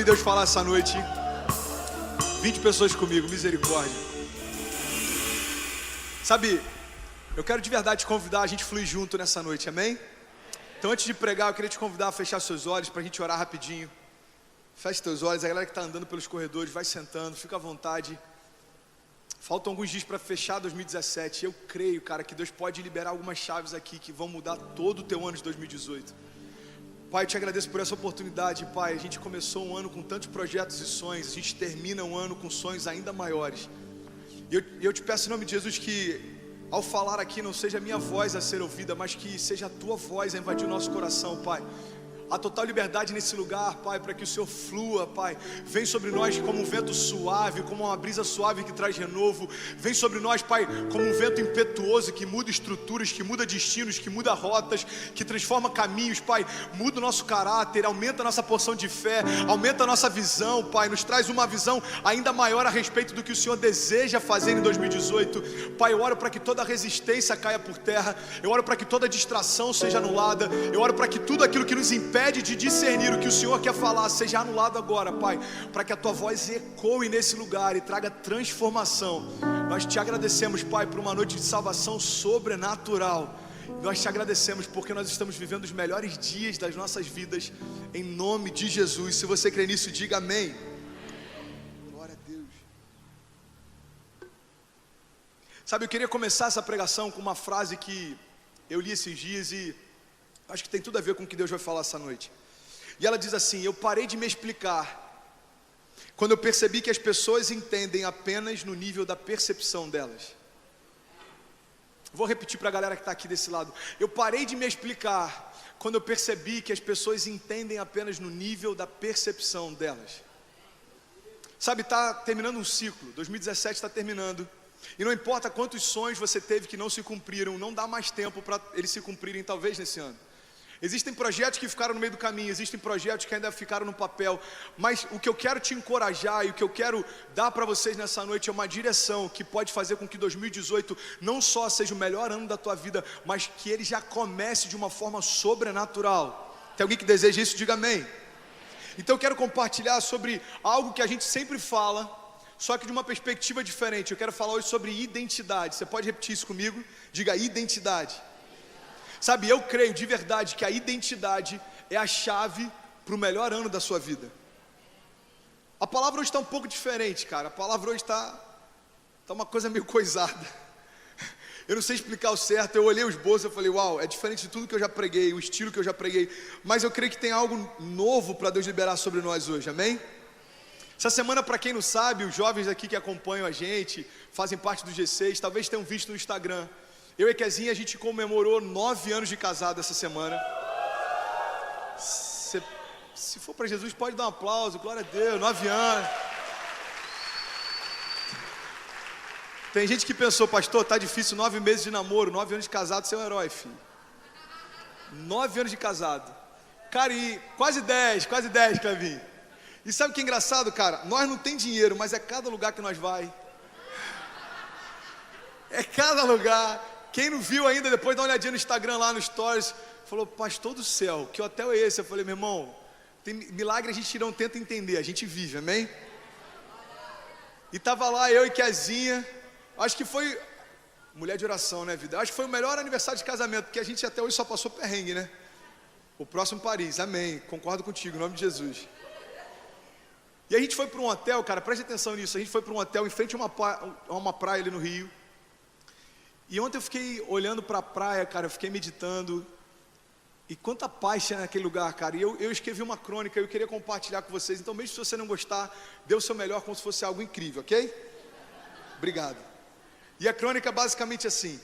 ouvir Deus falar essa noite? 20 pessoas comigo, misericórdia. Sabe, eu quero de verdade te convidar a gente fluir junto nessa noite, amém? Então antes de pregar, eu queria te convidar a fechar seus olhos para a gente orar rapidinho. Feche teus olhos, a galera que está andando pelos corredores, vai sentando, fica à vontade. Faltam alguns dias para fechar 2017. Eu creio, cara, que Deus pode liberar algumas chaves aqui que vão mudar todo o teu ano de 2018. Pai, eu te agradeço por essa oportunidade, Pai. A gente começou um ano com tantos projetos e sonhos. A gente termina um ano com sonhos ainda maiores. E eu te peço em nome de Jesus que, ao falar aqui, não seja a minha voz a ser ouvida, mas que seja a tua voz a invadir o nosso coração, Pai. A total liberdade nesse lugar, Pai, para que o Senhor flua, Pai. Vem sobre nós como um vento suave, como uma brisa suave que traz renovo. Vem sobre nós, Pai, como um vento impetuoso que muda estruturas, que muda destinos, que muda rotas, que transforma caminhos, Pai. Muda o nosso caráter, aumenta a nossa porção de fé, aumenta a nossa visão, Pai. Nos traz uma visão ainda maior a respeito do que o Senhor deseja fazer em 2018. Pai, eu oro para que toda resistência caia por terra. Eu oro para que toda distração seja anulada. Eu oro para que tudo aquilo que nos impede de discernir o que o Senhor quer falar seja anulado agora, Pai, para que a tua voz ecoe nesse lugar e traga transformação. Nós te agradecemos, Pai, por uma noite de salvação sobrenatural. Nós te agradecemos porque nós estamos vivendo os melhores dias das nossas vidas, em nome de Jesus. Se você crê nisso, diga amém. Glória a Deus. Sabe, eu queria começar essa pregação com uma frase que eu li esses dias e acho que tem tudo a ver com o que Deus vai falar essa noite. E ela diz assim: eu parei de me explicar quando eu percebi que as pessoas entendem apenas no nível da percepção delas. Vou repetir para a galera que está aqui desse lado. Eu parei de me explicar quando eu percebi que as pessoas entendem apenas no nível da percepção delas. Sabe, está terminando um ciclo, 2017 está terminando. E não importa quantos sonhos você teve que não se cumpriram, não dá mais tempo para eles se cumprirem talvez nesse ano. Existem projetos que ficaram no meio do caminho, existem projetos que ainda ficaram no papel, mas o que eu quero te encorajar e o que eu quero dar para vocês nessa noite é uma direção que pode fazer com que 2018 não só seja o melhor ano da tua vida, mas que ele já comece de uma forma sobrenatural. Tem alguém que deseja isso? Diga amém. Então eu quero compartilhar sobre algo que a gente sempre fala, só que de uma perspectiva diferente. Eu quero falar hoje sobre identidade. Você pode repetir isso comigo? Diga identidade. Sabe, eu creio de verdade que a identidade é a chave para o melhor ano da sua vida. A palavra hoje está um pouco diferente, cara. A palavra hoje está uma coisa meio coisada. Eu não sei explicar o certo. Eu olhei os bolsos e falei, uau, é diferente de tudo que eu já preguei, o estilo que eu já preguei. Mas eu creio que tem algo novo para Deus liberar sobre nós hoje, amém? Essa semana, para quem não sabe, os jovens aqui que acompanham a gente, fazem parte do G6, talvez tenham visto no Instagram. Eu e Kezinha, a gente comemorou 9 anos de casado essa semana. Se for para Jesus, pode dar um aplauso, glória a Deus, 9 anos. Tem gente que pensou, pastor, tá difícil, 9 meses de namoro, 9 anos de casado, você é um herói, filho. 9 anos de casado. Cara, e quase 10, Clevinho. E sabe o que é engraçado, cara? Nós não tem dinheiro, mas é cada lugar que nós vai. É cada lugar. Quem não viu ainda, depois dá uma olhadinha no Instagram lá, no Stories, falou, pastor do céu, que hotel é esse? Eu falei, meu irmão, tem milagre a gente não tenta entender, a gente vive, amém? E tava lá eu e Kezinha, acho que foi, mulher de oração, né, vida? Acho que foi o melhor aniversário de casamento, porque a gente até hoje só passou perrengue, né? O próximo Paris, amém, concordo contigo, em nome de Jesus. E a gente foi para um hotel, cara, preste atenção nisso, a gente foi para um hotel em frente a uma praia ali no Rio. E ontem eu fiquei olhando para a praia, cara, eu fiquei meditando. E quanta paz tinha naquele lugar, cara. E eu escrevi uma crônica, eu queria compartilhar com vocês. Então mesmo se você não gostar, dê o seu melhor como se fosse algo incrível, ok? Obrigado. E a crônica é basicamente assim: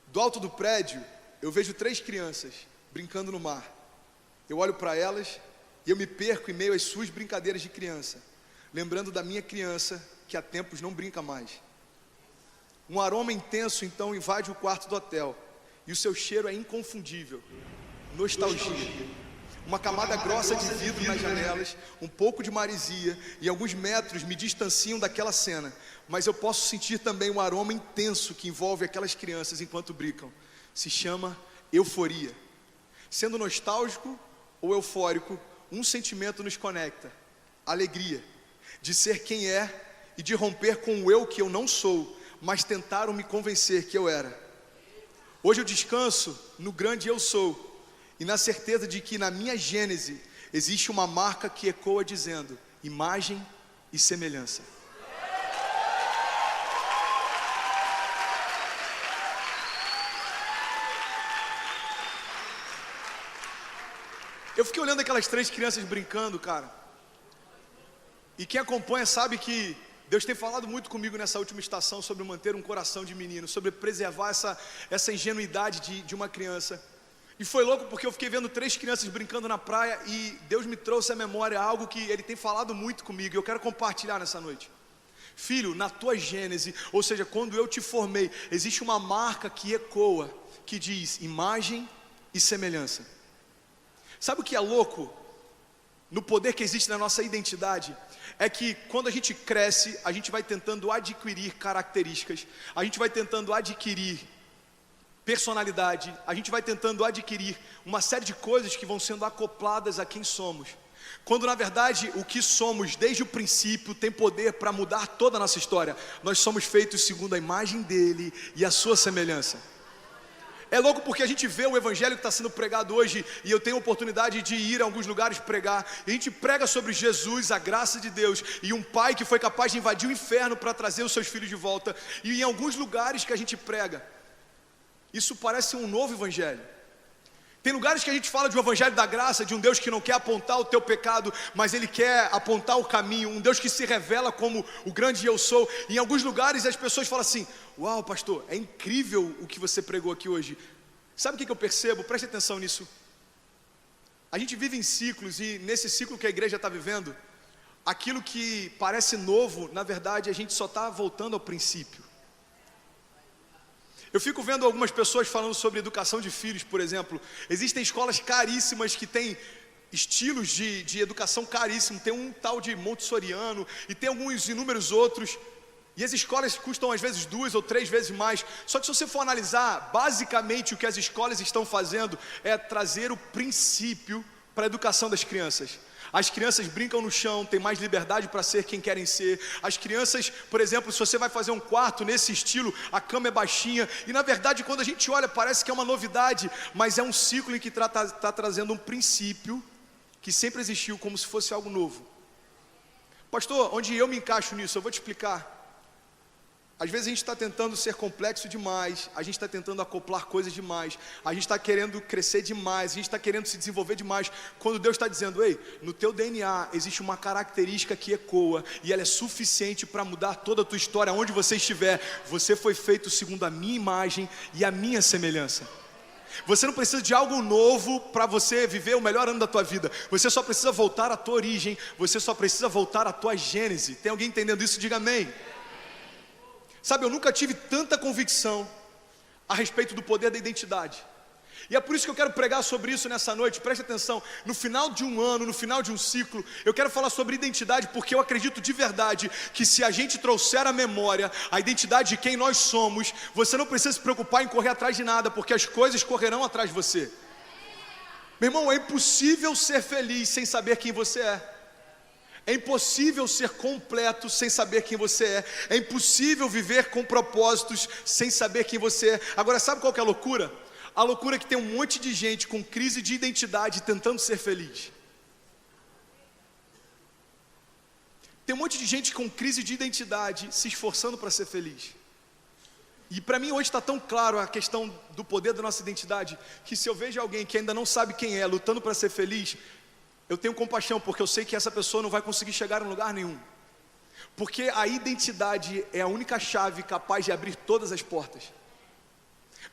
do alto do prédio, eu vejo 3 crianças brincando no mar. Eu olho para elas e eu me perco em meio às suas brincadeiras de criança, lembrando da minha criança que há tempos não brinca mais. Um aroma intenso então invade o quarto do hotel, e o seu cheiro é inconfundível. Nostalgia. Uma camada grossa de vidro nas janelas, um pouco de maresia, e alguns metros me distanciam daquela cena, mas eu posso sentir também um aroma intenso que envolve aquelas crianças enquanto brincam. Se chama euforia. Sendo nostálgico ou eufórico, um sentimento nos conecta: alegria de ser quem é e de romper com o eu que eu não sou, mas tentaram me convencer que eu era. Hoje eu descanso no grande eu sou e na certeza de que na minha gênese existe uma marca que ecoa dizendo: imagem e semelhança. Eu fiquei olhando aquelas 3 crianças brincando, cara. E quem acompanha sabe que Deus tem falado muito comigo nessa última estação sobre manter um coração de menino, sobre preservar essa ingenuidade de uma criança. E foi louco porque eu fiquei vendo 3 crianças brincando na praia e Deus me trouxe à memória algo que Ele tem falado muito comigo e eu quero compartilhar nessa noite. Filho, na tua gênese, ou seja, quando eu te formei, existe uma marca que ecoa, que diz imagem e semelhança. Sabe o que é louco no poder que existe na nossa identidade? É que quando a gente cresce, a gente vai tentando adquirir características, a gente vai tentando adquirir personalidade, a gente vai tentando adquirir uma série de coisas que vão sendo acopladas a quem somos, quando na verdade o que somos desde o princípio tem poder para mudar toda a nossa história. Nós somos feitos segundo a imagem dele e a sua semelhança. É louco porque a gente vê o evangelho que está sendo pregado hoje, e eu tenho a oportunidade de ir a alguns lugares pregar, e a gente prega sobre Jesus, a graça de Deus, e um pai que foi capaz de invadir o inferno para trazer os seus filhos de volta, e em alguns lugares que a gente prega, isso parece um novo evangelho. Tem lugares que a gente fala de um evangelho da graça, de um Deus que não quer apontar o teu pecado, mas Ele quer apontar o caminho, um Deus que se revela como o grande eu sou. E em alguns lugares as pessoas falam assim: uau, pastor, é incrível o que você pregou aqui hoje. Sabe o que eu percebo? Preste atenção nisso. A gente vive em ciclos, e nesse ciclo que a igreja está vivendo, aquilo que parece novo, na verdade a gente só está voltando ao princípio. Eu fico vendo algumas pessoas falando sobre educação de filhos, por exemplo. Existem escolas caríssimas que têm estilos de educação caríssimos. Tem um tal de montessoriano e tem alguns inúmeros outros. E as escolas custam às vezes 2 ou 3 vezes mais. Só que se você for analisar, basicamente o que as escolas estão fazendo é trazer o princípio para a educação das crianças. As crianças brincam no chão, têm mais liberdade para ser quem querem ser. As crianças, por exemplo, se você vai fazer um quarto nesse estilo, a cama é baixinha. E na verdade, quando a gente olha, parece que é uma novidade, mas é um ciclo em que está trazendo um princípio que sempre existiu, como se fosse algo novo. Pastor, onde eu me encaixo nisso? Eu vou te explicar. Às vezes a gente está tentando ser complexo demais, a gente está tentando acoplar coisas demais, a gente está querendo crescer demais, a gente está querendo se desenvolver demais, quando Deus está dizendo: ei, no teu DNA existe uma característica que ecoa, e ela é suficiente para mudar toda a tua história, onde você estiver. Você foi feito segundo a minha imagem e a minha semelhança. Você não precisa de algo novo para você viver o melhor ano da tua vida. Você só precisa voltar à tua origem, você só precisa voltar à tua gênese. Tem alguém entendendo isso? Diga amém. Sabe, eu nunca tive tanta convicção a respeito do poder da identidade. E é por isso que eu quero pregar sobre isso nessa noite. Preste atenção, no final de um ano, no final de um ciclo, eu quero falar sobre identidade, porque eu acredito de verdade que se a gente trouxer à memória a identidade de quem nós somos, você não precisa se preocupar em correr atrás de nada, porque as coisas correrão atrás de você. Meu irmão, é impossível ser feliz sem saber quem você é. É impossível ser completo sem saber quem você é. É impossível viver com propósitos sem saber quem você é. Agora, sabe qual que é a loucura? A loucura é que tem um monte de gente com crise de identidade tentando ser feliz. Tem um monte de gente com crise de identidade se esforçando para ser feliz. E para mim hoje está tão claro a questão do poder da nossa identidade, que se eu vejo alguém que ainda não sabe quem é, lutando para ser feliz, eu tenho compaixão, porque eu sei que essa pessoa não vai conseguir chegar em lugar nenhum. Porque a identidade é a única chave capaz de abrir todas as portas.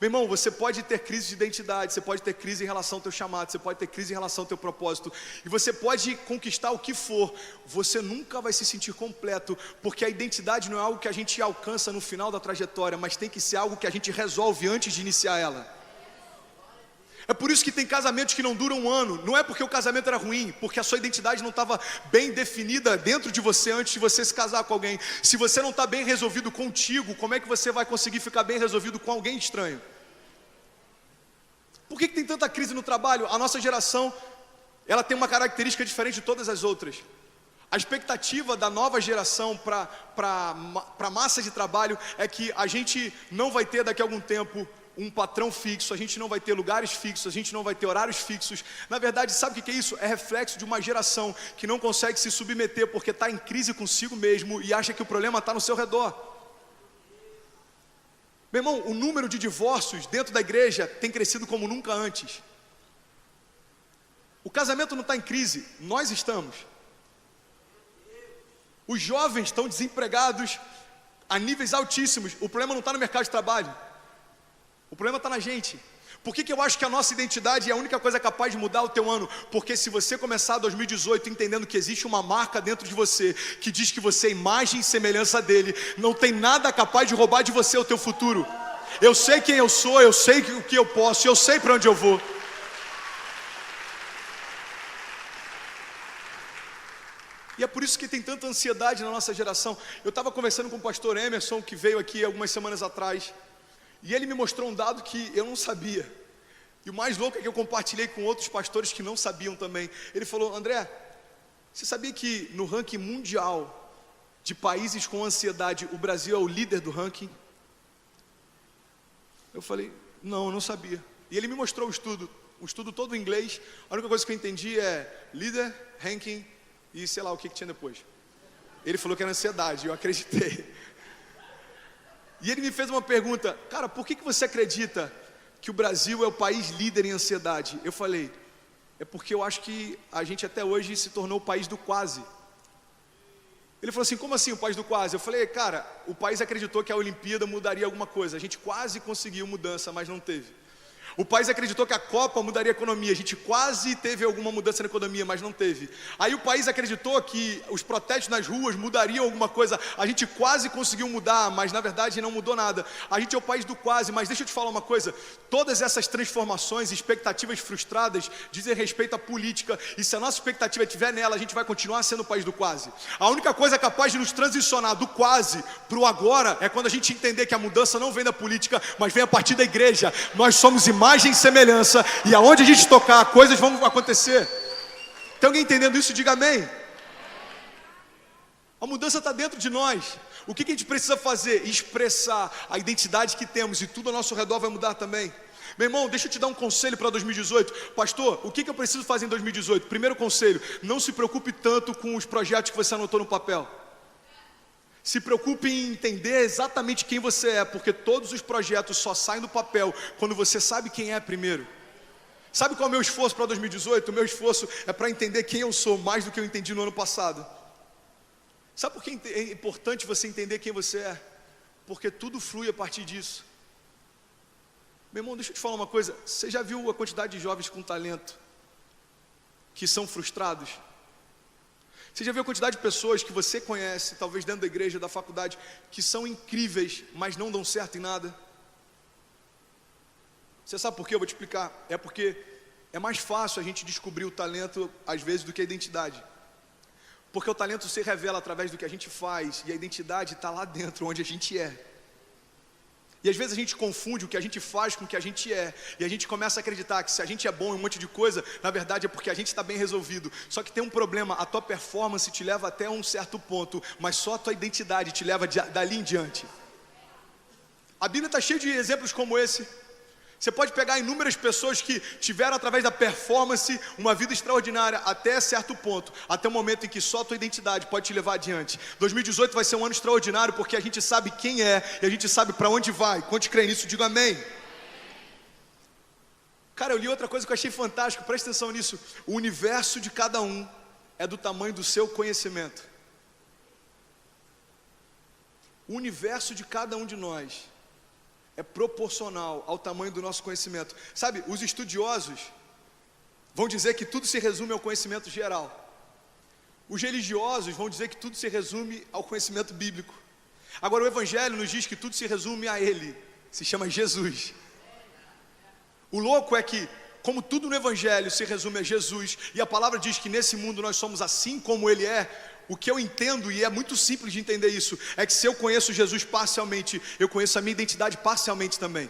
Meu irmão, você pode ter crise de identidade, você pode ter crise em relação ao teu chamado, você pode ter crise em relação ao teu propósito, e você pode conquistar o que for, você nunca vai se sentir completo, porque a identidade não é algo que a gente alcança no final da trajetória, mas tem que ser algo que a gente resolve antes de iniciar ela. É por isso que tem casamentos que não duram um ano. Não é porque o casamento era ruim, porque a sua identidade não estava bem definida dentro de você antes de você se casar com alguém. Se você não está bem resolvido contigo, como é que você vai conseguir ficar bem resolvido com alguém estranho? Por que tem tanta crise no trabalho? A nossa geração, ela tem uma característica diferente de todas as outras. A expectativa da nova geração para a massa de trabalho é que a gente não vai ter daqui a algum tempo um patrão fixo, a gente não vai ter lugares fixos, a gente não vai ter horários fixos. Na verdade, sabe o que é isso? É reflexo de uma geração que não consegue se submeter porque está em crise consigo mesmo e acha que o problema está no seu redor. Meu irmão, o número de divórcios dentro da igreja tem crescido como nunca antes. O casamento não está em crise, nós estamos. Os jovens estão desempregados a níveis altíssimos. O problema não está no mercado de trabalho. O problema está na gente. Por que eu acho que a nossa identidade é a única coisa capaz de mudar o teu ano? Porque se você começar 2018 entendendo que existe uma marca dentro de você que diz que você é imagem e semelhança dele, não tem nada capaz de roubar de você o teu futuro. Eu sei quem eu sou, eu sei o que eu posso, eu sei para onde eu vou. E é por isso que tem tanta ansiedade na nossa geração. Eu estava conversando com o pastor Emerson, que veio aqui algumas semanas atrás, e ele me mostrou um dado que eu não sabia. E o mais louco é que eu compartilhei com outros pastores que não sabiam também. Ele falou: André, você sabia que no ranking mundial de países com ansiedade, o Brasil é o líder do ranking? Eu falei: não, eu não sabia. E ele me mostrou um estudo todo em inglês. A única coisa que eu entendi é líder, ranking e sei lá o que tinha depois. Ele falou que era ansiedade, eu acreditei. E ele me fez uma pergunta: cara, por que você acredita que o Brasil é o país líder em ansiedade? Eu falei: é porque eu acho que a gente até hoje se tornou o país do quase. Ele falou assim: como assim o país do quase? Eu falei: cara, o país acreditou que a Olimpíada mudaria alguma coisa. A gente quase conseguiu mudança, mas não teve. O país acreditou que a Copa mudaria a economia. A gente quase teve alguma mudança na economia, mas não teve. Aí o país acreditou que os protestos nas ruas mudariam alguma coisa. A gente quase conseguiu mudar, mas na verdade não mudou nada. A gente é o país do quase, mas deixa eu te falar uma coisa. Todas essas transformações, expectativas frustradas, dizem respeito à política. E se a nossa expectativa estiver nela, a gente vai continuar sendo o país do quase. A única coisa capaz de nos transicionar do quase para o agora é quando a gente entender que a mudança não vem da política, mas vem a partir da igreja. Nós somos imagem e semelhança, e aonde a gente tocar, coisas vão acontecer. Tem alguém entendendo isso? Diga amém. A mudança está dentro de nós. O que a gente precisa fazer? Expressar a identidade que temos, e tudo ao nosso redor vai mudar também. Meu irmão, deixa eu te dar um conselho para 2018. Pastor, o que eu preciso fazer em 2018? Primeiro conselho: não se preocupe tanto com os projetos que você anotou no papel. Se preocupe em entender exatamente quem você é, porque todos os projetos só saem do papel quando você sabe quem é primeiro. Sabe qual é o meu esforço para 2018? O meu esforço é para entender quem eu sou, mais do que eu entendi no ano passado. Sabe por que é importante você entender quem você é? Porque tudo flui a partir disso. Meu irmão, deixa eu te falar uma coisa. Você já viu a quantidade de jovens com talento que são frustrados? Você já viu a quantidade de pessoas que você conhece, talvez dentro da igreja, da faculdade, que são incríveis, mas não dão certo em nada? Você sabe por quê? Eu vou te explicar. É porque é mais fácil a gente descobrir o talento, às vezes, do que a identidade. Porque o talento se revela através do que a gente faz, e a identidade está lá dentro, onde a gente é. E às vezes a gente confunde o que a gente faz com o que a gente é. E a gente começa a acreditar que se a gente é bom em um monte de coisa, na verdade é porque a gente está bem resolvido. Só que tem um problema: a tua performance te leva até um certo ponto, mas só a tua identidade te leva dali em diante. A Bíblia está cheia de exemplos como esse. Você pode pegar inúmeras pessoas que tiveram, através da performance, uma vida extraordinária até certo ponto, até o momento em que só a tua identidade pode te levar adiante. 2018 vai ser um ano extraordinário porque a gente sabe quem é e a gente sabe para onde vai. Quantos creem nisso? Diga amém. Cara, eu li outra coisa que eu achei fantástico, presta atenção nisso. O universo de cada um é do tamanho do seu conhecimento. O universo de cada um de nós é proporcional ao tamanho do nosso conhecimento. Sabe, os estudiosos vão dizer que tudo se resume ao conhecimento geral. Os religiosos vão dizer que tudo se resume ao conhecimento bíblico. Agora o Evangelho nos diz que tudo se resume a Ele, se chama Jesus. O louco é que, como tudo no Evangelho se resume a Jesus, e a palavra diz que nesse mundo nós somos assim como Ele é, o que eu entendo, e é muito simples de entender isso, é que se eu conheço Jesus parcialmente, eu conheço a minha identidade parcialmente também.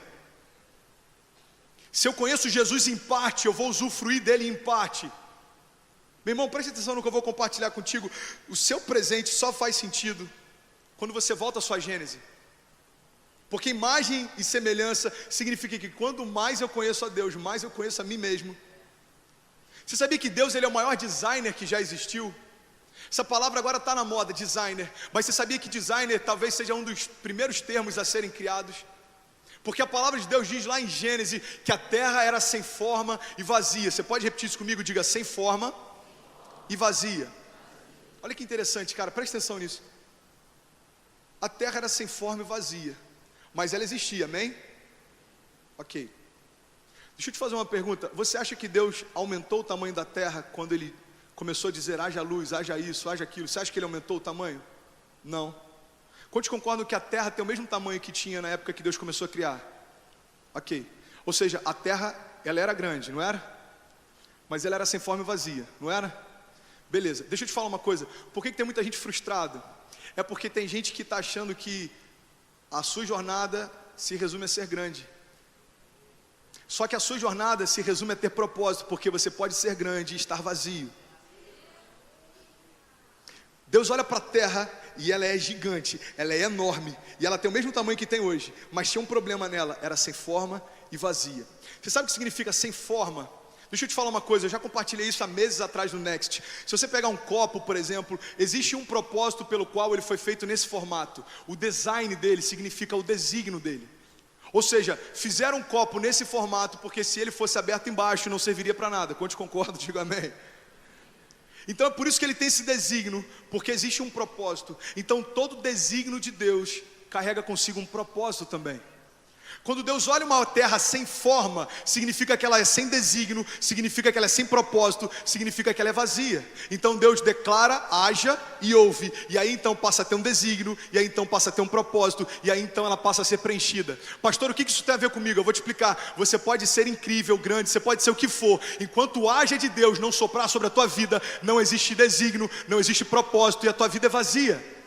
Se eu conheço Jesus em parte, eu vou usufruir dele em parte. Meu irmão, preste atenção no que eu vou compartilhar contigo. O seu presente só faz sentido quando você volta à sua Gênese. Porque imagem e semelhança significa que quando mais eu conheço a Deus, mais eu conheço a mim mesmo. Você sabia que Deus, ele é o maior designer que já existiu? Essa palavra agora está na moda, designer. Mas você sabia que designer talvez seja um dos primeiros termos a serem criados? Porque a palavra de Deus diz lá em Gênesis que a terra era sem forma e vazia. Você pode repetir isso comigo? Diga: sem forma e vazia. Olha que interessante, cara, presta atenção nisso. A terra era sem forma e vazia, mas ela existia, amém? Ok. Deixa eu te fazer uma pergunta. Você acha que Deus aumentou o tamanho da terra quando Ele começou a dizer haja luz, haja isso, haja aquilo? Você acha que Ele aumentou o tamanho? Não. Quantos concordam que a terra tem o mesmo tamanho que tinha na época que Deus começou a criar? Ok. Ou seja, a terra, ela era grande, não era? Mas ela era sem forma e vazia, não era? Beleza, deixa eu te falar uma coisa. Por que tem muita gente frustrada? É porque tem gente que está achando que a sua jornada se resume a ser grande. Só que a sua jornada se resume a ter propósito, porque você pode ser grande e estar vazio. Deus olha para a terra e ela é gigante, ela é enorme, e ela tem o mesmo tamanho que tem hoje, mas tinha um problema nela, era sem forma e vazia. Você sabe o que significa sem forma? Deixa eu te falar uma coisa, eu já compartilhei isso há meses atrás no Next. Se você pegar um copo, por exemplo, existe um propósito pelo qual ele foi feito nesse formato. O design dele significa o desígnio dele. Ou seja, fizeram um copo nesse formato porque se ele fosse aberto embaixo não serviria para nada. Quantos concordam? Diga amém. Então é por isso que ele tem esse desígnio, porque existe um propósito. Então todo desígnio de Deus carrega consigo um propósito também. Quando Deus olha uma terra sem forma, significa que ela é sem desígnio, significa que ela é sem propósito, significa que ela é vazia. Então Deus declara, haja e ouve, e aí então passa a ter um desígnio, e aí então passa a ter um propósito, e aí então ela passa a ser preenchida. Pastor, o que isso tem a ver comigo? Eu vou te explicar. Você pode ser incrível, grande, você pode ser o que for. Enquanto o haja de Deus não soprar sobre a tua vida, não existe desígnio, não existe propósito, e a tua vida é vazia.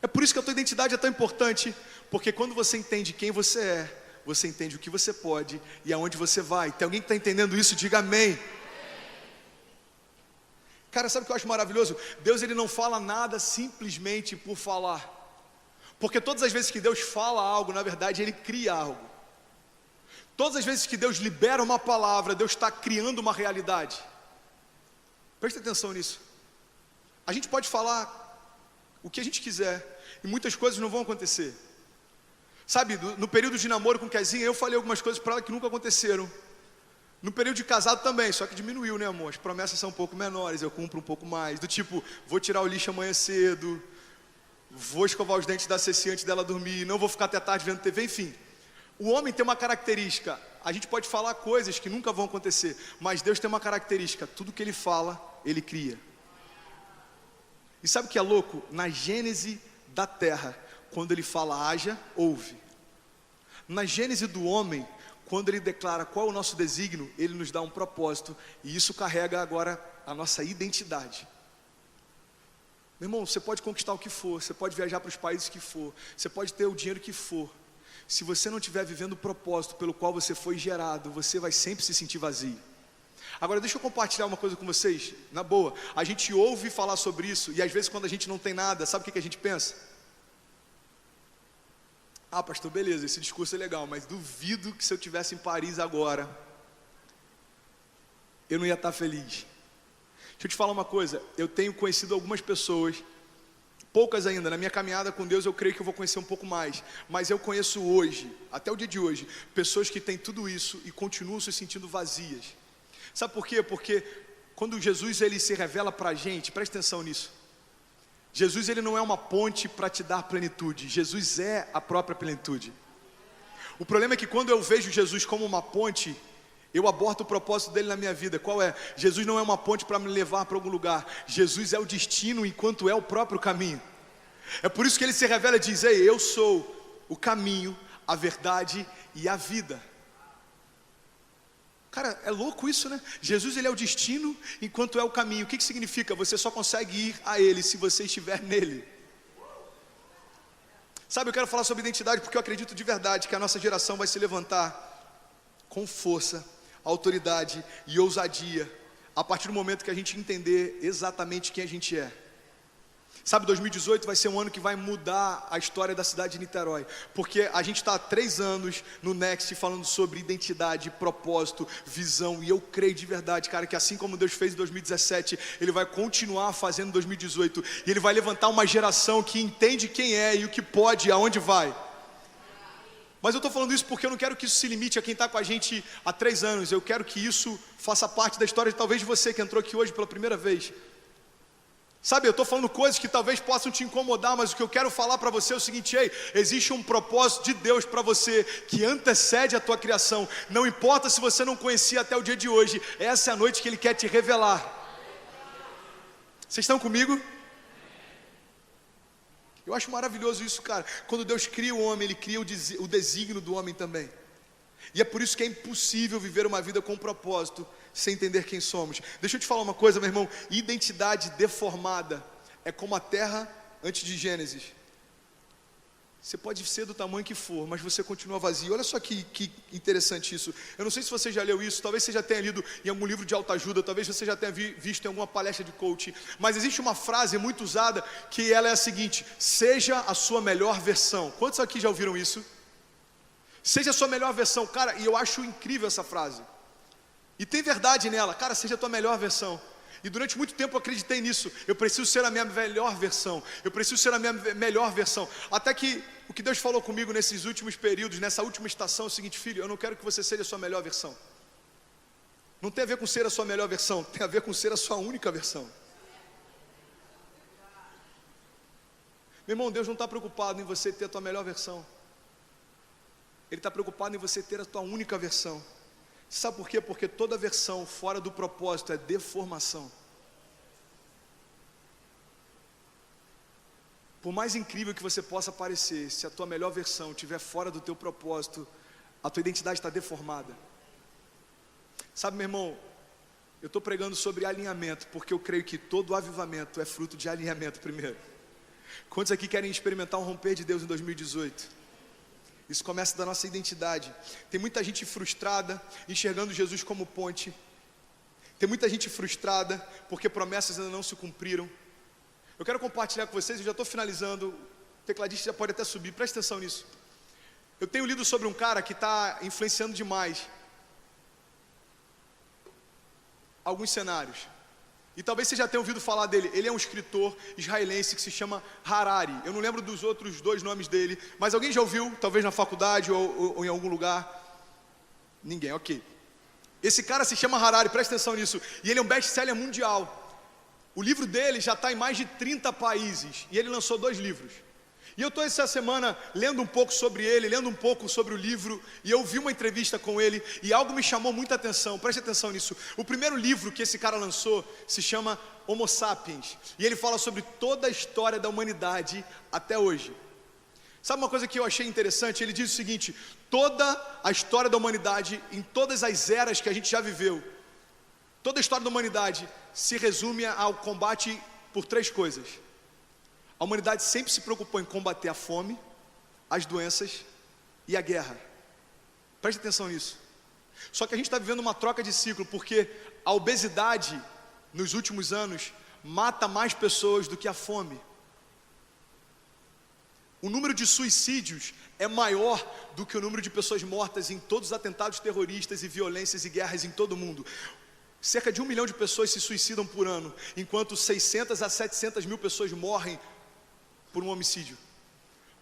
É por isso que a tua identidade é tão importante, porque quando você entende quem você é, você entende o que você pode e aonde você vai. Tem alguém que está entendendo isso? Diga amém. Cara, sabe o que eu acho maravilhoso? Deus, ele não fala nada simplesmente por falar, porque todas as vezes que Deus fala algo, na verdade ele cria algo. Todas as vezes que Deus libera uma palavra, Deus está criando uma realidade. Presta atenção nisso. A gente pode falar o que a gente quiser e muitas coisas não vão acontecer. Sabe, no período de namoro com o Kezinha, eu falei algumas coisas para ela que nunca aconteceram. No período de casado também, só que diminuiu, né, amor? As promessas são um pouco menores, eu cumpro um pouco mais. Do tipo, vou tirar o lixo amanhã cedo, vou escovar os dentes da Ceci antes dela dormir, não vou ficar até tarde vendo TV, enfim. O homem tem uma característica, a gente pode falar coisas que nunca vão acontecer, mas Deus tem uma característica, tudo que Ele fala, Ele cria. E sabe o que é louco? Na Gênese da terra, quando Ele fala haja, ouve. Na Gênese do homem, quando Ele declara qual é o nosso desígnio, Ele nos dá um propósito, e isso carrega agora a nossa identidade. Meu irmão, você pode conquistar o que for, você pode viajar para os países que for, você pode ter o dinheiro que for. Se você não estiver vivendo o propósito pelo qual você foi gerado, você vai sempre se sentir vazio. Agora deixa eu compartilhar uma coisa com vocês, na boa. A gente ouve falar sobre isso, e às vezes quando a gente não tem nada, sabe o que a gente pensa? Ah, pastor, beleza, esse discurso é legal, mas duvido que se eu estivesse em Paris agora, eu não ia estar feliz. Deixa eu te falar uma coisa, eu tenho conhecido algumas pessoas, poucas ainda, na minha caminhada com Deus eu creio que eu vou conhecer um pouco mais, mas eu conheço hoje, até o dia de hoje, pessoas que têm tudo isso e continuam se sentindo vazias. Sabe por quê? Porque quando Jesus ele se revela para a gente, presta atenção nisso, Jesus ele não é uma ponte para te dar plenitude, Jesus é a própria plenitude. O problema é que quando eu vejo Jesus como uma ponte, eu aborto o propósito dele na minha vida. Qual é? Jesus não é uma ponte para me levar para algum lugar, Jesus é o destino enquanto é o próprio caminho. É por isso que ele se revela e diz, ei, eu sou o caminho, a verdade e a vida. Cara, é louco isso, né? Jesus ele é o destino enquanto é o caminho. O que significa? Você só consegue ir a ele se você estiver nele. Sabe, eu quero falar sobre identidade porque eu acredito de verdade que a nossa geração vai se levantar com força, autoridade e ousadia a partir do momento que a gente entender exatamente quem a gente é. Sabe, 2018 vai ser um ano que vai mudar a história da cidade de Niterói, porque a gente está há 3 anos no Next falando sobre identidade, propósito, visão, e eu creio de verdade, cara, que assim como Deus fez em 2017, Ele vai continuar fazendo em 2018, e Ele vai levantar uma geração que entende quem é e o que pode e aonde vai. Mas eu estou falando isso porque eu não quero que isso se limite a quem está com a gente há 3 anos, eu quero que isso faça parte da história de talvez de você que entrou aqui hoje pela primeira vez. Sabe, eu estou falando coisas que talvez possam te incomodar, mas o que eu quero falar para você é o seguinte: ei, existe um propósito de Deus para você que antecede a tua criação. Não importa se você não conhecia até o dia de hoje, essa é a noite que Ele quer te revelar. Vocês estão comigo? Eu acho maravilhoso isso, cara. Quando Deus cria o homem, Ele cria o desígnio do homem também. E é por isso que é impossível viver uma vida com propósito sem entender quem somos. Deixa eu te falar uma coisa, meu irmão. Identidade deformada é como a terra antes de Gênesis. Você pode ser do tamanho que for, mas você continua vazio. Olha só que interessante isso. Eu não sei se você já leu isso, talvez você já tenha lido em algum livro de autoajuda, talvez você já tenha visto em alguma palestra de coaching, mas existe uma frase muito usada que ela é a seguinte: seja a sua melhor versão. Quantos aqui já ouviram isso? Seja a sua melhor versão. Cara, e eu acho incrível essa frase. E tem verdade nela. Cara, seja a tua melhor versão. E durante muito tempo eu acreditei nisso. Eu preciso ser a minha melhor versão. Eu preciso ser a minha melhor versão. Até que o que Deus falou comigo nesses últimos períodos, nessa última estação, é o seguinte: filho, eu não quero que você seja a sua melhor versão. Não tem a ver com ser a sua melhor versão, tem a ver com ser a sua única versão. Meu irmão, Deus não está preocupado em você ter a tua melhor versão. Ele está preocupado em você ter a tua única versão. Sabe por quê? Porque toda versão fora do propósito é deformação. Por mais incrível que você possa parecer, se a tua melhor versão estiver fora do teu propósito, a tua identidade está deformada. Sabe, meu irmão, eu estou pregando sobre alinhamento, porque eu creio que todo avivamento é fruto de alinhamento primeiro. Quantos aqui querem experimentar um romper de Deus em 2018? Isso começa da nossa identidade. Tem muita gente frustrada, enxergando Jesus como ponte. Tem muita gente frustrada, porque promessas ainda não se cumpriram. Eu quero compartilhar com vocês, eu já estou finalizando. O tecladista já pode até subir, presta atenção nisso. Eu tenho lido sobre um cara que está influenciando demais alguns cenários. E talvez você já tenha ouvido falar dele. Ele é um escritor israelense que se chama Harari. Eu não lembro dos outros 2 nomes dele, mas alguém já ouviu, talvez na faculdade ou em algum lugar? Ninguém, ok. Esse cara se chama Harari, presta atenção nisso. E ele é um best-seller mundial. O livro dele já está em mais de 30 países. E ele lançou 2 livros. E eu estou essa semana lendo um pouco sobre ele, lendo um pouco sobre o livro, e eu vi uma entrevista com ele, e algo me chamou muita atenção, preste atenção nisso. O primeiro livro que esse cara lançou se chama Homo Sapiens, e ele fala sobre toda a história da humanidade até hoje. Sabe uma coisa que eu achei interessante? Ele diz o seguinte: toda a história da humanidade, em todas as eras que a gente já viveu, toda a história da humanidade se resume ao combate por 3 coisas. A humanidade sempre se preocupou em combater a fome, as doenças e a guerra. Preste atenção nisso. Só que a gente está vivendo uma troca de ciclo, porque a obesidade, nos últimos anos, mata mais pessoas do que a fome. O número de suicídios é maior do que o número de pessoas mortas em todos os atentados terroristas e violências e guerras em todo o mundo. Cerca de 1 milhão de pessoas se suicidam por ano, enquanto 600 a 700 mil pessoas morrem por um homicídio.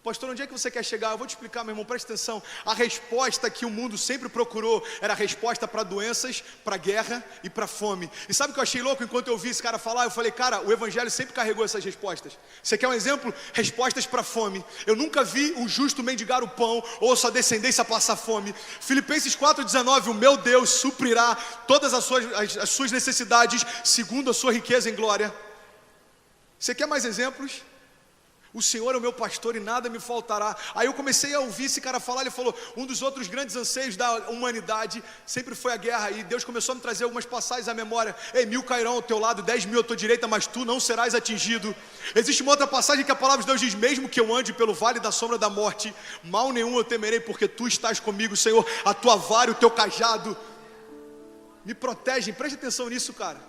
Pastor, onde é que você quer chegar? Eu vou te explicar, meu irmão, presta atenção. A resposta que o mundo sempre procurou era a resposta para doenças, para guerra e para fome. E sabe o que eu achei louco? Enquanto eu ouvi esse cara falar, eu falei: cara, o evangelho sempre carregou essas respostas. Você quer um exemplo? Respostas para fome. Eu nunca vi um justo mendigar o pão, ou sua descendência passar fome. Filipenses 4,19, o meu Deus suprirá todas as suas necessidades, segundo a sua riqueza em glória. Você quer mais exemplos? O Senhor é o meu pastor e nada me faltará. Aí eu comecei a ouvir esse cara falar. Ele falou: um dos outros grandes anseios da humanidade sempre foi a guerra. E Deus começou a me trazer algumas passagens à memória. Ei, 1000 cairão ao teu lado, 10.000 à tua direita, mas tu não serás atingido. Existe uma outra passagem que a palavra de Deus diz: mesmo que eu ande pelo vale da sombra da morte, mal nenhum eu temerei, porque tu estás comigo, Senhor. A tua vara e o teu cajado me protegem, preste atenção nisso, cara.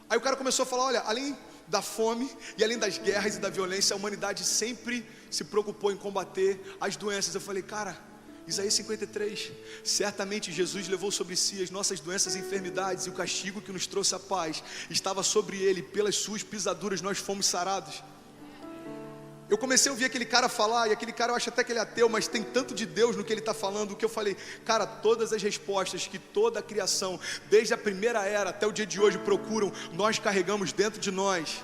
Aí o cara começou a falar, olha, além da fome e além das guerras e da violência, a humanidade sempre se preocupou em combater as doenças. Eu falei, cara, Isaías 53, certamente Jesus levou sobre si as nossas doenças e enfermidades, e o castigo que nos trouxe a paz estava sobre ele, pelas suas pisaduras nós fomos sarados. Eu comecei a ouvir aquele cara falar, e aquele cara, eu acho até que ele é ateu, mas tem tanto de Deus no que ele está falando, que eu falei, cara, todas as respostas que toda a criação, desde a primeira era até o dia de hoje procuram, nós carregamos dentro de nós.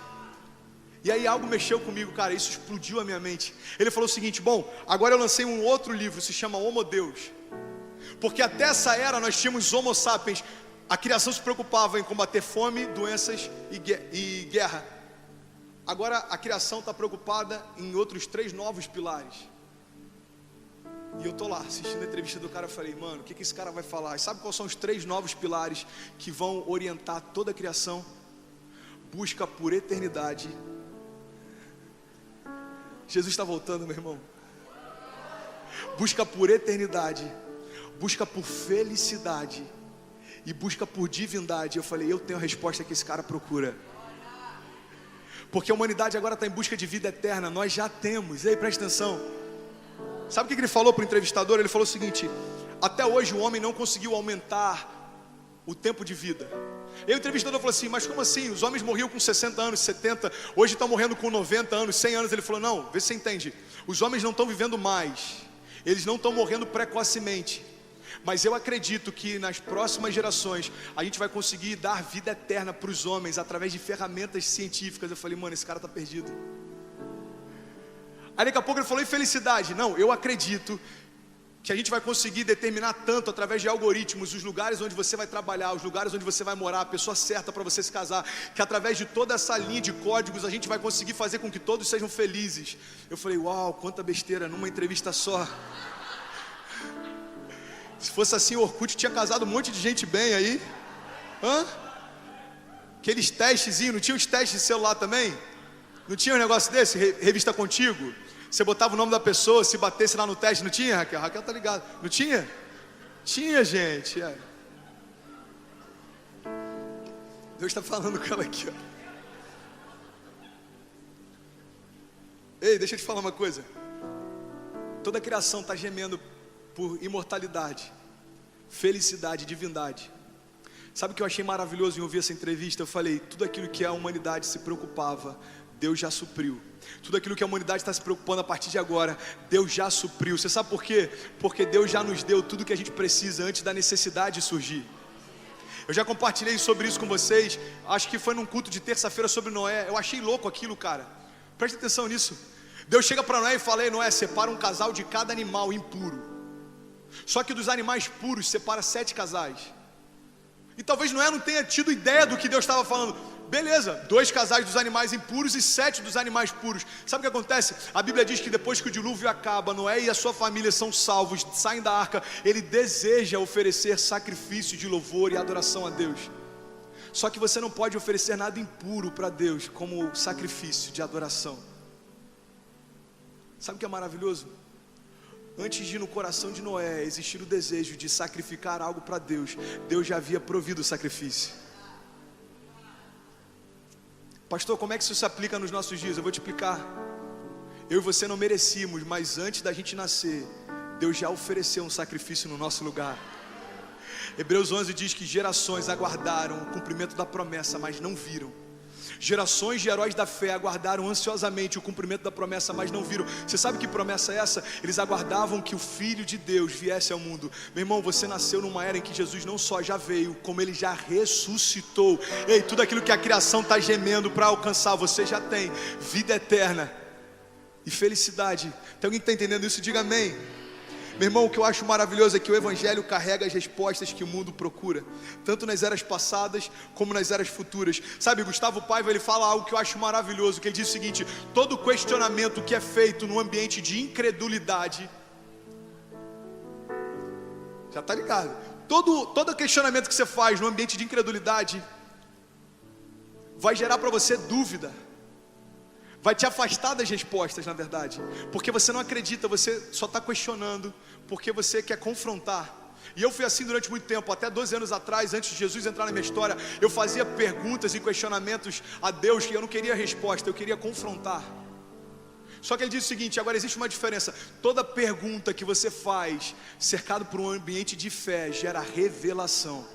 E aí algo mexeu comigo, cara, isso explodiu a minha mente. Ele falou o seguinte, bom, agora eu lancei um outro livro, se chama Homo Deus. Porque até essa era nós tínhamos Homo Sapiens, a criação se preocupava em combater fome, doenças e guerra. Agora a criação está preocupada em outros 3 novos pilares. E eu estou lá assistindo a entrevista do cara, eu falei, mano, o que esse cara vai falar? Sabe quais são os 3 novos pilares que vão orientar toda a criação? Busca por eternidade. Jesus está voltando, meu irmão. Busca por eternidade, busca por felicidade e busca por divindade. Eu falei, eu tenho a resposta que esse cara procura. Porque a humanidade agora está em busca de vida eterna, nós já temos. E aí, presta atenção. Sabe o que ele falou para o entrevistador? Ele falou o seguinte, até hoje o homem não conseguiu aumentar o tempo de vida. E o entrevistador falou assim, mas como assim? Os homens morriam com 60 anos, 70, hoje estão morrendo com 90 anos, 100 anos. Ele falou, não, vê se você entende. Os homens não estão vivendo mais, eles não estão morrendo precocemente. Mas eu acredito que nas próximas gerações a gente vai conseguir dar vida eterna para os homens através de ferramentas científicas. Eu falei, mano, esse cara está perdido. Aí daqui a pouco ele falou, e felicidade? Não, eu acredito que a gente vai conseguir determinar tanto através de algoritmos, os lugares onde você vai trabalhar, os lugares onde você vai morar, a pessoa certa para você se casar, que através de toda essa linha de códigos a gente vai conseguir fazer com que todos sejam felizes. Eu falei, uau, quanta besteira numa entrevista só. Se fosse assim, o Orkut tinha casado um monte de gente bem aí. Hã? Aqueles testezinhos, não tinha os testes de celular também? Não tinha um negócio desse, revista Contigo? Você botava o nome da pessoa, se batesse lá no teste, não tinha, Raquel? Raquel tá ligado. Não tinha? Tinha, gente. É. Deus está falando com ela aqui, ó. Ei, deixa eu te falar uma coisa. Toda a criação está gemendo por imortalidade, felicidade, divindade. Sabe o que eu achei maravilhoso em ouvir essa entrevista? Eu falei, tudo aquilo que a humanidade se preocupava, Deus já supriu. Tudo aquilo que a humanidade está se preocupando a partir de agora, Deus já supriu. Você sabe por quê? Porque Deus já nos deu tudo que a gente precisa antes da necessidade surgir. Eu já compartilhei sobre isso com vocês, acho que foi num culto de terça-feira sobre Noé. Eu achei louco aquilo, cara. Preste atenção nisso. Deus chega para Noé e fala, ei, Noé, separa um casal de cada animal impuro. Só que dos animais puros separa 7 casais. E talvez Noé não tenha tido ideia do que Deus estava falando. Beleza, 2 casais dos animais impuros e 7 dos animais puros. Sabe o que acontece? A Bíblia diz que depois que o dilúvio acaba, Noé e a sua família são salvos, saem da arca. Ele deseja oferecer sacrifício de louvor e adoração a Deus. Só que você não pode oferecer nada impuro para Deus como sacrifício de adoração. Sabe o que é maravilhoso? Antes de no coração de Noé existir o desejo de sacrificar algo para Deus, Deus já havia provido o sacrifício. Pastor, como é que isso se aplica nos nossos dias? Eu vou te explicar. Eu e você não merecíamos, mas antes da gente nascer, Deus já ofereceu um sacrifício no nosso lugar. Hebreus 11 diz que gerações aguardaram o cumprimento da promessa, mas não viram. Gerações de heróis da fé aguardaram ansiosamente o cumprimento da promessa, mas não viram. Você sabe que promessa é essa? Eles aguardavam que o Filho de Deus viesse ao mundo. Meu irmão, você nasceu numa era em que Jesus não só já veio, como Ele já ressuscitou. Ei, tudo aquilo que a criação está gemendo para alcançar, você já tem. Vida eterna e felicidade. Tem alguém que está entendendo isso? Diga amém. Meu irmão, o que eu acho maravilhoso é que o Evangelho carrega as respostas que o mundo procura, tanto nas eras passadas como nas eras futuras. Sabe, Gustavo Paiva, ele fala algo que eu acho maravilhoso, que ele diz o seguinte: todo questionamento que é feito no ambiente de incredulidade, já está ligado, todo questionamento que você faz no ambiente de incredulidade vai gerar para você dúvida, vai te afastar das respostas, na verdade, porque você não acredita, você só está questionando, porque você quer confrontar. E eu fui assim durante muito tempo, até 12 anos atrás, antes de Jesus entrar na minha história, eu fazia perguntas e questionamentos a Deus que eu não queria resposta, eu queria confrontar. Só que ele diz o seguinte: agora existe uma diferença. Toda pergunta que você faz, cercado por um ambiente de fé, gera revelação.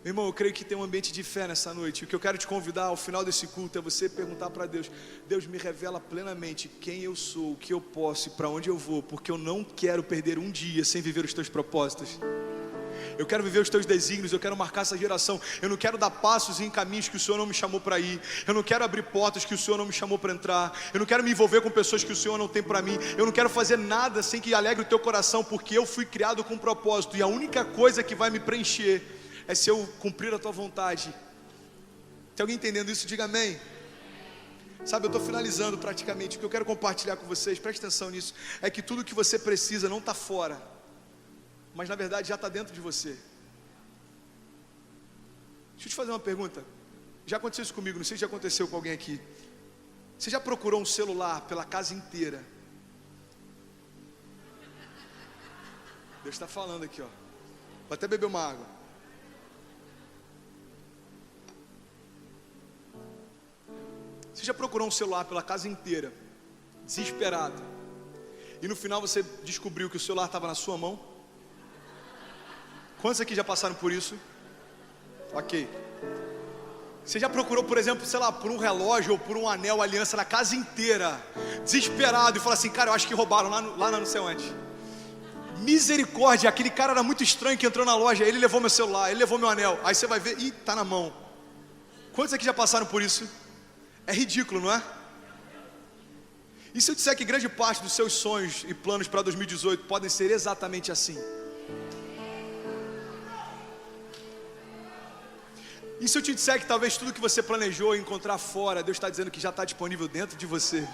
Meu irmão, eu creio que tem um ambiente de fé nessa noite. O que eu quero te convidar ao final desse culto é você perguntar para Deus: Deus, me revela plenamente quem eu sou, o que eu posso e para onde eu vou, porque eu não quero perder um dia sem viver os teus propósitos. Eu quero viver os teus desígnios, eu quero marcar essa geração. Eu não quero dar passos em caminhos que o Senhor não me chamou para ir. Eu não quero abrir portas que o Senhor não me chamou para entrar. Eu não quero me envolver com pessoas que o Senhor não tem para mim. Eu não quero fazer nada sem que alegre o teu coração, porque eu fui criado com um propósito. E a única coisa que vai me preencher é se eu cumprir a tua vontade. Tem alguém entendendo isso? Diga amém. Sabe, eu estou finalizando praticamente. O que eu quero compartilhar com vocês, preste atenção nisso, é que tudo que você precisa não está fora, mas na verdade já está dentro de você. Deixa eu te fazer uma pergunta. Já aconteceu isso comigo, não sei se já aconteceu com alguém aqui. Você já procurou um celular pela casa inteira? Deus está falando aqui, ó. Vou até beber uma água. Você já procurou um celular pela casa inteira, desesperado, e no final você descobriu que o celular estava na sua mão? Quantos aqui já passaram por isso? Ok. Você já procurou, por exemplo, sei lá, por um relógio ou por um anel, aliança na casa inteira, desesperado, e falou assim: cara, eu acho que roubaram lá não sei onde. Misericórdia, aquele cara era muito estranho que entrou na loja, ele levou meu celular, ele levou meu anel. Aí você vai ver, ih, tá na mão. Quantos aqui já passaram por isso? É ridículo, não é? E se eu disser que grande parte dos seus sonhos e planos para 2018 podem ser exatamente assim? E se eu te disser que talvez tudo que você planejou encontrar fora, Deus está dizendo que já está disponível dentro de você?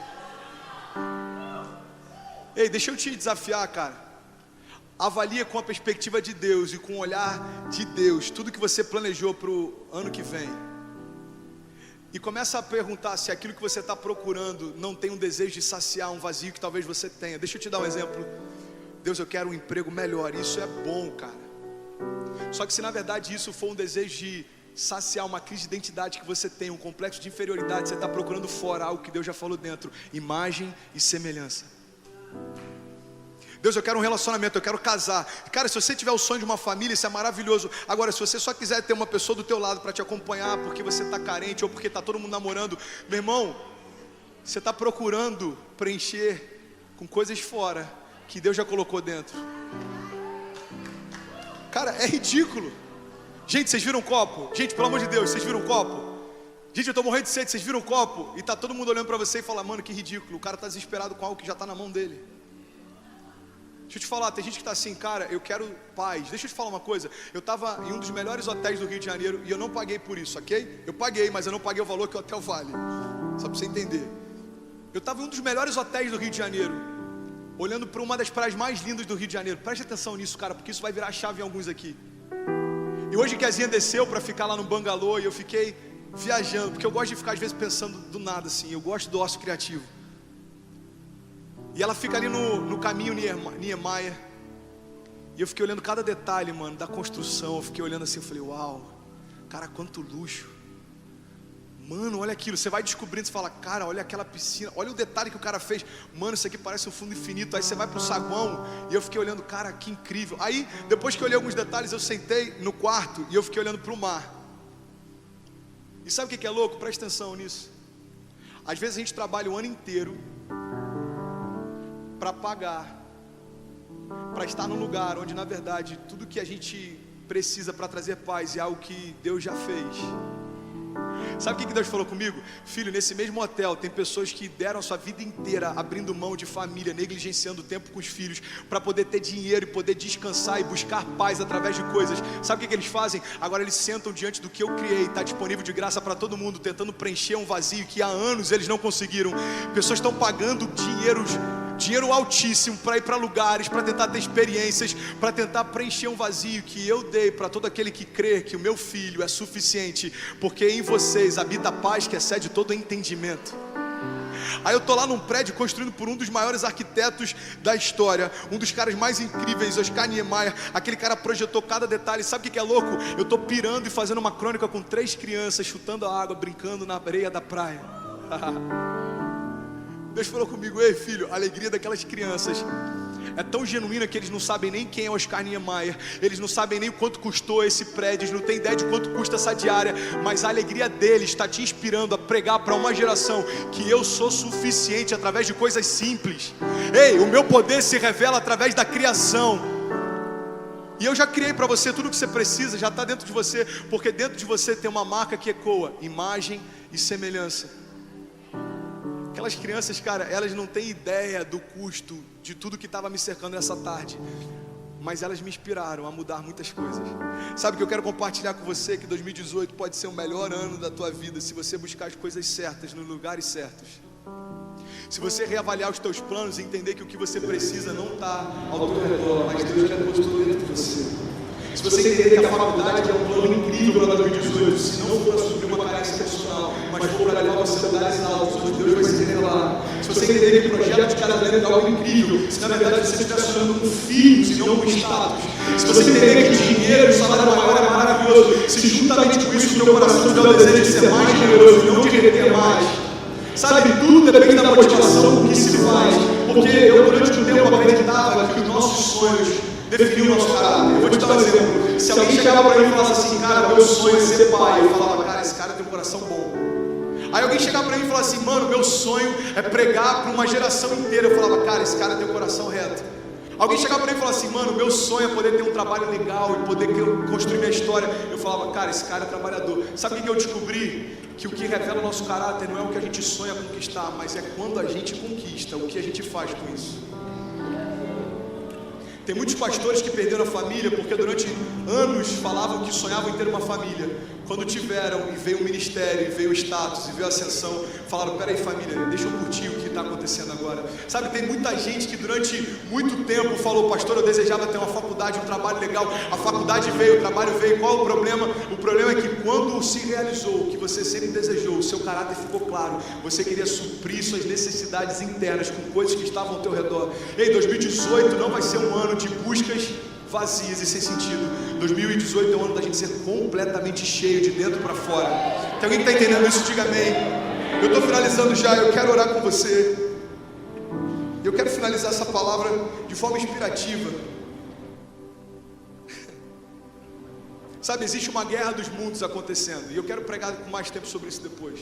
Ei, deixa eu te desafiar, cara. Avalia com a perspectiva de Deus e com o olhar de Deus tudo que você planejou para o ano que vem. E começa a perguntar se aquilo que você está procurando não tem um desejo de saciar um vazio que talvez você tenha. Deixa eu te dar um exemplo. Deus, eu quero um emprego melhor. Isso é bom, cara. Só que se na verdade isso for um desejo de saciar uma crise de identidade que você tem, um complexo de inferioridade, você está procurando fora algo que Deus já falou dentro: imagem e semelhança. Deus, eu quero um relacionamento, eu quero casar. Cara, se você tiver o sonho de uma família, isso é maravilhoso. Agora, se você só quiser ter uma pessoa do teu lado para te acompanhar, porque você está carente ou porque está todo mundo namorando, meu irmão, você está procurando preencher com coisas fora que Deus já colocou dentro. Cara, é ridículo. Gente, vocês viram um copo? Gente, pelo amor de Deus, vocês viram um copo? Gente, eu estou morrendo de sede, vocês viram um copo? E está todo mundo olhando para você e fala: mano, que ridículo. O cara está desesperado com algo que já está na mão dele. Deixa eu te falar, tem gente que está assim: cara, eu quero paz. Deixa eu te falar uma coisa. Eu estava em um dos melhores hotéis do Rio de Janeiro e eu não paguei por isso, ok? Eu paguei, mas eu não paguei o valor que o hotel vale. Só para você entender. Eu estava em um dos melhores hotéis do Rio de Janeiro, olhando para uma das praias mais lindas do Rio de Janeiro. Preste atenção nisso, cara, porque isso vai virar chave em alguns aqui. E hoje que a Zinha desceu para ficar lá no bangalô, e eu fiquei viajando, porque eu gosto de ficar às vezes pensando do nada assim. Eu gosto do ócio criativo. E ela fica ali no caminho Niemeyer. E eu fiquei olhando cada detalhe, mano, da construção. Eu fiquei olhando assim, eu falei: uau, cara, quanto luxo. Mano, olha aquilo. Você vai descobrindo, você fala: cara, olha aquela piscina, olha o detalhe que o cara fez. Mano, isso aqui parece um fundo infinito. Aí você vai pro saguão e eu fiquei olhando: cara, que incrível. Aí, depois que eu olhei alguns detalhes, eu sentei no quarto e eu fiquei olhando pro mar. E sabe o que é louco? Presta atenção nisso. Às vezes a gente trabalha o ano inteiro para pagar, para estar num lugar onde na verdade tudo que a gente precisa para trazer paz é algo que Deus já fez. Sabe o que Deus falou comigo? Filho, nesse mesmo hotel tem pessoas que deram a sua vida inteira abrindo mão de família, negligenciando o tempo com os filhos, para poder ter dinheiro e poder descansar e buscar paz através de coisas. Sabe o que eles fazem? Agora eles sentam diante do que eu criei, está disponível de graça para todo mundo, tentando preencher um vazio que há anos eles não conseguiram. Pessoas estão pagando dinheiro altíssimo para ir para lugares, para tentar ter experiências, para tentar preencher um vazio que eu dei para todo aquele que crê que o meu filho é suficiente, porque em vocês habita a paz que excede todo entendimento. Aí eu tô lá num prédio construído por um dos maiores arquitetos da história, um dos caras mais incríveis, Oscar Niemeyer. Aquele cara projetou cada detalhe. Sabe o que é louco? Eu tô pirando e fazendo uma crônica com 3 crianças, chutando a água, brincando na areia da praia. Deus falou comigo: ei filho, a alegria daquelas crianças é tão genuína que eles não sabem nem quem é Oscar Niemeyer, eles não sabem nem o quanto custou esse prédio, eles não têm ideia de quanto custa essa diária, mas a alegria deles está te inspirando a pregar para uma geração que eu sou suficiente através de coisas simples. Ei, o meu poder se revela através da criação. E eu já criei para você tudo o que você precisa, já está dentro de você, porque dentro de você tem uma marca que ecoa: imagem e semelhança. Aquelas crianças, cara, elas não têm ideia do custo de tudo que estava me cercando nessa tarde, mas elas me inspiraram a mudar muitas coisas. Sabe o que eu quero compartilhar com você? Que 2018 pode ser o melhor ano da tua vida se você buscar as coisas certas nos lugares certos. Se você reavaliar os teus planos e entender que o que você precisa não está ao teu redor, mas Deus já depositou dentro de você. Se você entender que a faculdade é um plano incrível para 2018, se não for para suprir uma carência profissional, mas for para levar você a lugares altos, onde Deus vai se revelar. Se você entender que o projeto de casamento é algo incrível, se na verdade você estiver sonhando com filhos e não com status. Se você entender que dinheiro, salário maior é maravilhoso, se juntamente com isso o teu coração tiver o desejo de ser mais generoso e não de reter mais. Sabe, tudo depende da motivação do que se faz. Porque eu durante um tempo acreditava que os nossos sonhos definiu o nosso caráter. Eu vou te dar um exemplo. Se alguém chegava para mim e falasse assim: cara, meu sonho é ser pai, eu falava: cara, esse cara tem um coração bom. Aí alguém chegava para mim e falava assim: mano, meu sonho é pregar para uma geração inteira, eu falava: cara, esse cara tem um coração reto. Alguém chegava para mim e falava assim: mano, meu sonho é poder ter um trabalho legal e poder construir minha história, eu falava: cara, esse cara é trabalhador. Sabe o que eu descobri? Que o que revela o nosso caráter não é o que a gente sonha conquistar, mas é quando a gente conquista, o que a gente faz com isso. Tem muitos pastores que perderam a família porque durante anos falavam que sonhavam em ter uma família. Quando tiveram e veio o ministério, e veio o status, e veio a ascensão, falaram: peraí família, deixa eu curtir o que está acontecendo agora. Sabe, tem muita gente que durante muito tempo falou: pastor, eu desejava ter uma faculdade, um trabalho legal. A faculdade veio, o trabalho veio, qual o problema? O problema é que quando se realizou o que você sempre desejou, o seu caráter ficou claro, você queria suprir suas necessidades internas com coisas que estavam ao teu redor. Ei, 2018 não vai ser um ano de buscas vazias e sem sentido. 2018 é o ano da gente ser completamente cheio de dentro para fora. Tem alguém que está entendendo isso? Diga amém. Eu estou finalizando já, eu quero orar com você. Eu quero finalizar essa palavra de forma inspirativa. Sabe, existe uma guerra dos mundos acontecendo, e eu quero pregar com mais tempo sobre isso depois.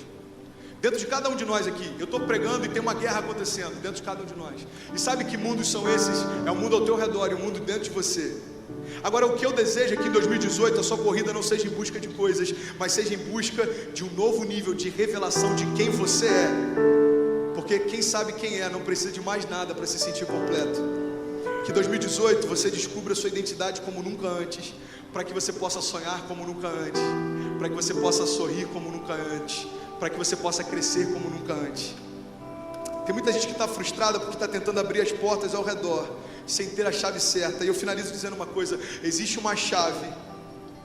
Dentro de cada um de nós aqui, eu estou pregando e tem uma guerra acontecendo dentro de cada um de nós. E sabe que mundos são esses? É o mundo ao teu redor e o mundo dentro de você. Agora, o que eu desejo é que em 2018 a sua corrida não seja em busca de coisas, mas seja em busca de um novo nível de revelação de quem você é. Porque quem sabe quem é não precisa de mais nada para se sentir completo. Que 2018 você descubra a sua identidade como nunca antes, para que você possa sonhar como nunca antes, para que você possa sorrir como nunca antes, para que você possa crescer como nunca antes. Tem muita gente que está frustrada porque está tentando abrir as portas ao redor, sem ter a chave certa. E eu finalizo dizendo uma coisa: existe uma chave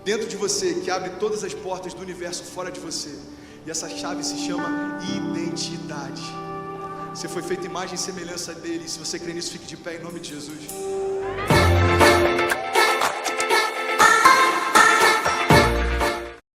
dentro de você que abre todas as portas do universo fora de você. E essa chave se chama identidade. Você foi feito imagem e semelhança dele. E se você crê nisso, fique de pé em nome de Jesus.